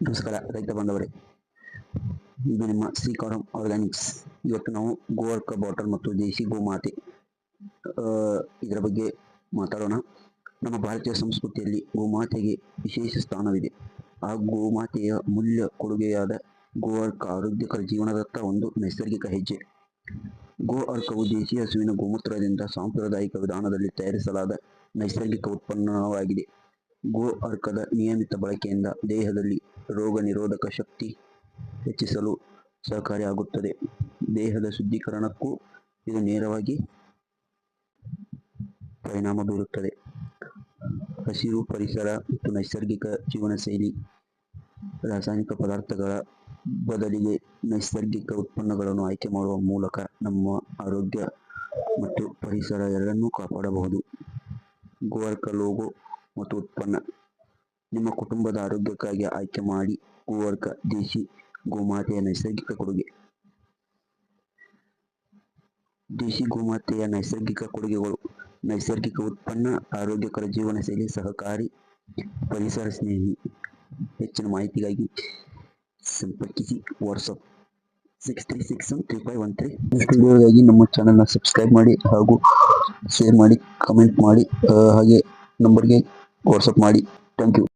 ನಮಸ್ಕಾರ ರೈತ ಬಾಂಧವರೇ, ಇದು ನಿಮ್ಮ ಸಿ ಕಾರಂ ಆರ್ಗ್ಯಾನಿಕ್ಸ್. ಇವತ್ತು ನಾವು ಗೋವರ್ಕ ಬಾಟಲ್ ಮತ್ತು ದೇಸಿ ಗೋಮಾತೆ ಇದರ ಬಗ್ಗೆ ಮಾತಾಡೋಣ. ನಮ್ಮ ಭಾರತೀಯ ಸಂಸ್ಕೃತಿಯಲ್ಲಿ ಗೋಮಾತೆಗೆ ವಿಶೇಷ ಸ್ಥಾನವಿದೆ. ಆ ಗೋಮಾತೆಯ ಮೂಲ್ಯ ಕೊಡುಗೆಯಾದ ಗೋವರ್ಕ ಆರೋಗ್ಯಕರ ಜೀವನದತ್ತ ಒಂದು ನೈಸರ್ಗಿಕ ಹೆಜ್ಜೆ. ಗೋ ಅರ್ಕವು ದೇಶಿ ಹಸುವಿನ ಗೋಮೂತ್ರದಿಂದ ಸಾಂಪ್ರದಾಯಿಕ ವಿಧಾನದಲ್ಲಿ ತಯಾರಿಸಲಾದ ನೈಸರ್ಗಿಕ ಉತ್ಪನ್ನವಾಗಿದೆ. ಗೋ ಅರ್ಕದ ನಿಯಮಿತ ಬಳಕೆಯಿಂದ ದೇಹದಲ್ಲಿ ರೋಗ ನಿರೋಧಕ ಶಕ್ತಿ ಹೆಚ್ಚಿಸಲು ಸಹಕಾರಿಯಾಗುತ್ತದೆ. ದೇಹದ ಶುದ್ಧೀಕರಣಕ್ಕೂ ಇದು ನೇರವಾಗಿ ಪರಿಣಾಮ ಬೀರುತ್ತದೆ. ಹಸಿರು ಪರಿಸರ ಮತ್ತು ನೈಸರ್ಗಿಕ ಜೀವನ ಶೈಲಿ. ರಾಸಾಯನಿಕ ಪದಾರ್ಥಗಳ ಬದಲಿಗೆ ನೈಸರ್ಗಿಕ ಉತ್ಪನ್ನಗಳನ್ನು ಆಯ್ಕೆ ಮಾಡುವ ಮೂಲಕ ನಮ್ಮ ಆರೋಗ್ಯ ಮತ್ತು ಪರಿಸರ ಎರಡನ್ನೂ ಕಾಪಾಡಬಹುದು. ಗೋವರ್ಕ ಲೋಗೋ ಮತ್ತು ಉತ್ಪನ್ನ. ನಿಮ್ಮ ಕುಟುಂಬದ ಆರೋಗ್ಯಕ್ಕಾಗಿ ಆಯ್ಕೆ ಮಾಡಿ ಗೋವರ್ಕ ದೇಶಿ ಗೋಮಾತೆಯ ನೈಸರ್ಗಿಕ ಕೊಡುಗೆ. ದೇಶಿ ಗೋಮಾತೆಯ ನೈಸರ್ಗಿಕ ಕೊಡುಗೆಗಳು: ನೈಸರ್ಗಿಕ ಉತ್ಪನ್ನ, ಆರೋಗ್ಯಕರ ಜೀವನ ಶೈಲಿ, ಸಹಕಾರಿ, ಪರಿಸರ ಸ್ನೇಹಿ. ಹೆಚ್ಚಿನ ಮಾಹಿತಿಗಾಗಿ ಸಂಪರ್ಕಿಸಿ ವಾಟ್ಸಪ್ 63613513. ನೆಕ್ಸ್ಟ್ ವಿಡಿಯೋಗಾಗಿ ನಮ್ಮ ಚಾನಲ್ನ ಸಬ್ಸ್ಕ್ರೈಬ್ ಮಾಡಿ ಹಾಗೂ ಶೇರ್ ಮಾಡಿ, ಕಮೆಂಟ್ ಮಾಡಿ, ಹಾಗೆ ನಂಬರ್ಗೆ ವಾಟ್ಸಪ್ ಮಾಡಿ. Thank you.